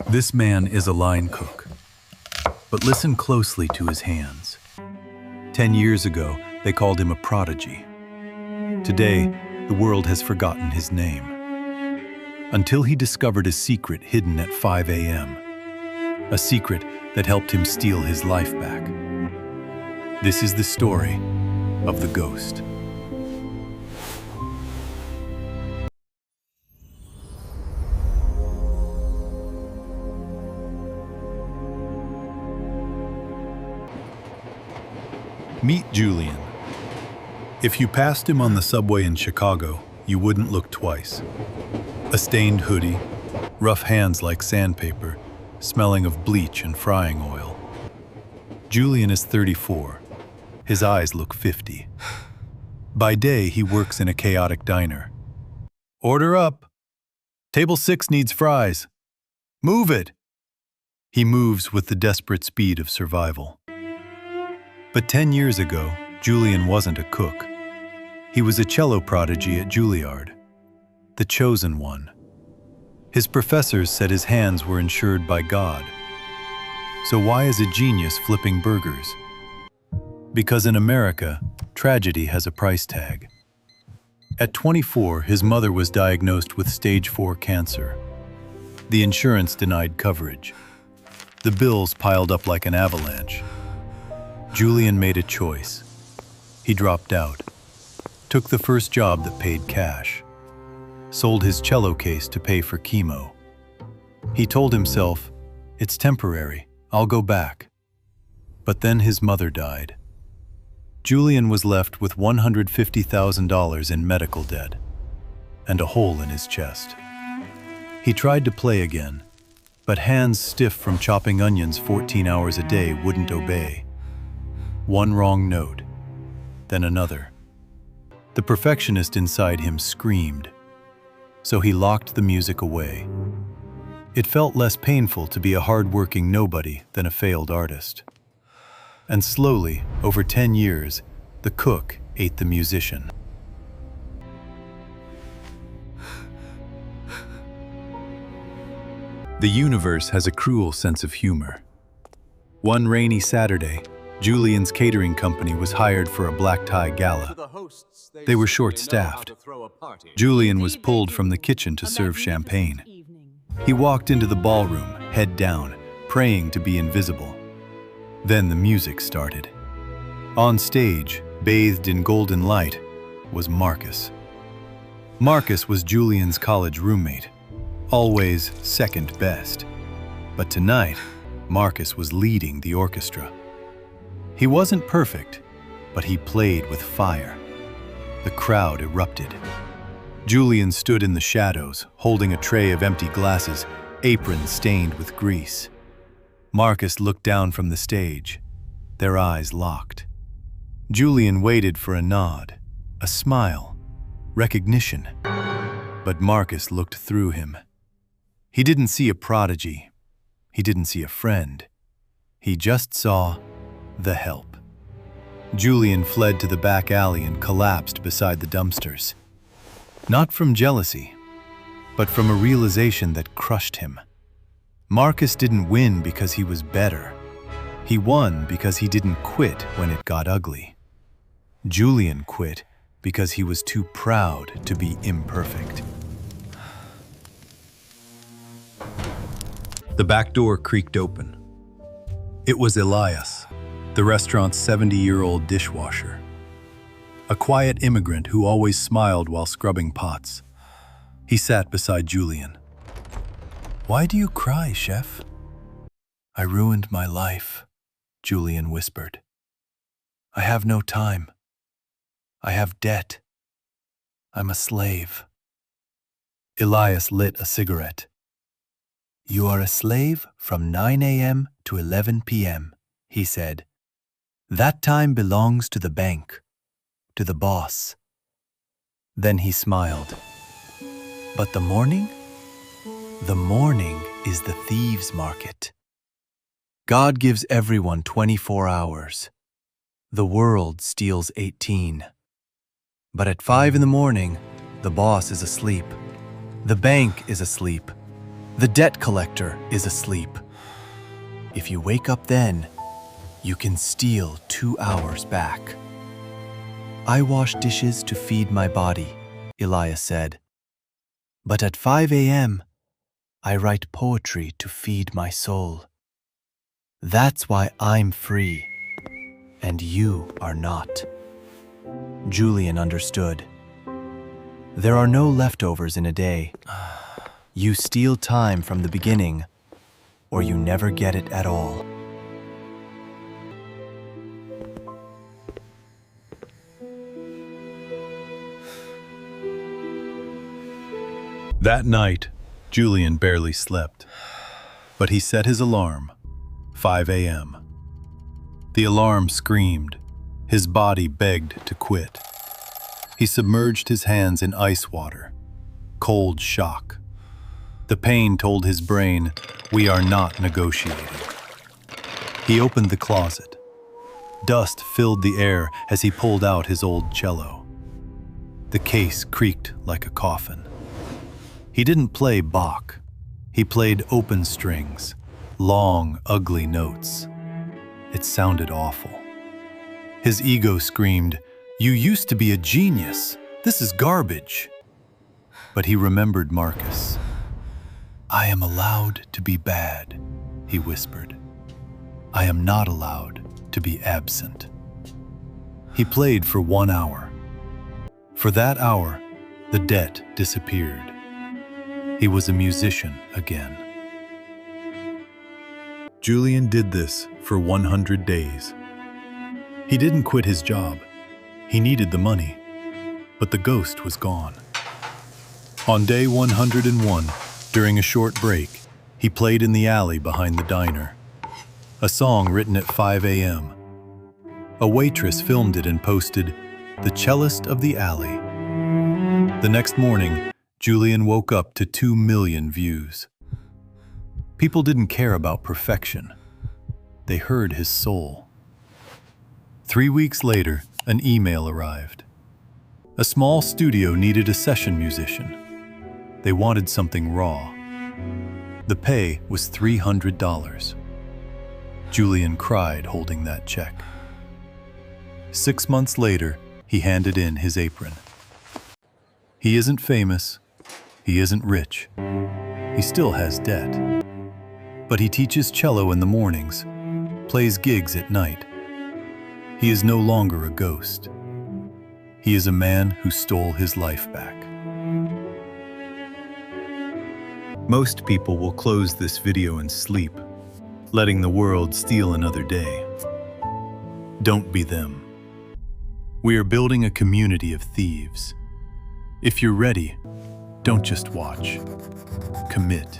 This man is a line cook, but listen closely to his hands. 10 years ago, they called him a prodigy. Today, the world has forgotten his name, until he discovered a secret hidden at 5 a.m., a secret that helped him steal his life back. This is the story of the ghost. Meet Julian. If you passed him on the subway in Chicago, you wouldn't look twice. A stained hoodie, rough hands like sandpaper, smelling of bleach and frying oil. Julian is 34. His eyes look 50. By day, he works in a chaotic diner. Order up. Table 6 needs fries. Move it. He moves with the desperate speed of survival. But 10 years ago, Julian wasn't a cook. He was a cello prodigy at Juilliard, the chosen one. His professors said his hands were insured by God. So why is a genius flipping burgers? Because in America, tragedy has a price tag. At 24, his mother was diagnosed with stage 4 cancer. The insurance denied coverage. The bills piled up like an avalanche. Julian made a choice. He dropped out, took the first job that paid cash, sold his cello case to pay for chemo. He told himself, "It's temporary, I'll go back." But then his mother died. Julian was left with $150,000 in medical debt and a hole in his chest. He tried to play again, but hands stiff from chopping onions 14 hours a day wouldn't obey. One wrong note, then another. The perfectionist inside him screamed, so he locked the music away. It felt less painful to be a hard-working nobody than a failed artist. And slowly, over 10 years, the cook ate the musician. The universe has a cruel sense of humor. One rainy Saturday, Julian's catering company was hired for a black tie gala. They were short-staffed. Julian was pulled from the kitchen to serve champagne. He walked into the ballroom, head down, praying to be invisible. Then the music started. On stage, bathed in golden light, was Marcus. Marcus was Julian's college roommate, always second best. But tonight, Marcus was leading the orchestra. He wasn't perfect, but he played with fire. The crowd erupted. Julian stood in the shadows, holding a tray of empty glasses, apron stained with grease. Marcus looked down from the stage. Their eyes locked. Julian waited for a nod, a smile, recognition. But Marcus looked through him. He didn't see a prodigy. He didn't see a friend. He just saw the help. Julian fled to the back alley and collapsed beside the dumpsters. Not from jealousy, but from a realization that crushed him. Marcus didn't win because he was better. He won because he didn't quit when it got ugly. Julian quit because he was too proud to be imperfect. The back door creaked open. It was Elias, the restaurant's 70-year-old dishwasher. A quiet immigrant who always smiled while scrubbing pots. He sat beside Julian. "Why do you cry, chef?" "I ruined my life," Julian whispered. "I have no time. I have debt. I'm a slave." Elias lit a cigarette. "You are a slave from 9 a.m. to 11 p.m., he said. "That time belongs to the bank, to the boss." Then he smiled. "But the morning? The morning is the Thieves Market. God gives everyone 24 hours. The world steals 18. But at 5 in the morning, the boss is asleep. The bank is asleep. The debt collector is asleep. If you wake up then, you can steal 2 hours back. I wash dishes to feed my body, Elias said. But at 5 a.m., I write poetry to feed my soul. That's why I'm free, and you are not. Julian understood. There are no leftovers in a day. You steal time from the beginning, or you never get it at all. That night, Julian barely slept, but he set his alarm, 5 a.m. The alarm screamed. His body begged to quit. He submerged his hands in ice water. Cold shock. The pain told his brain, we are not negotiating. He opened the closet. Dust filled the air as he pulled out his old cello. The case creaked like a coffin. He didn't play Bach. He played open strings, long, ugly notes. It sounded awful. His ego screamed, "You used to be a genius. This is garbage." But he remembered Marcus. "I am allowed to be bad," he whispered. "I am not allowed to be absent." He played for 1 hour. For that hour, the debt disappeared. He was a musician again. Julian did this for 100 days. He didn't quit his job. He needed the money, but the ghost was gone. On day 101, during a short break, he played in the alley behind the diner. A song written at 5 a.m. A waitress filmed it and posted, "The cellist of the alley." The next morning, Julian woke up to 2 million views. People didn't care about perfection. They heard his soul. 3 weeks later, an email arrived. A small studio needed a session musician. They wanted something raw. The pay was $300. Julian cried holding that check. 6 months later, he handed in his apron. He isn't famous. He isn't rich. He still has debt. But he teaches cello in the mornings, plays gigs at night. He is no longer a ghost. He is a man who stole his life back. Most people will close this video and sleep, letting the world steal another day. Don't be them. We are building a community of thieves. If you're ready, don't just watch. Commit.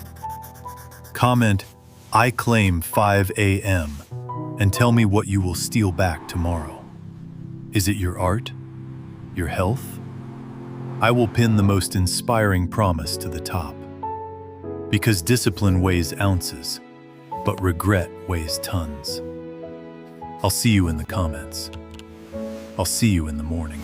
Comment, "I claim 5 a.m." and tell me what you will steal back tomorrow. Is it your art? Your health? I will pin the most inspiring promise to the top. Because discipline weighs ounces, but regret weighs tons. I'll see you in the comments. I'll see you in the morning.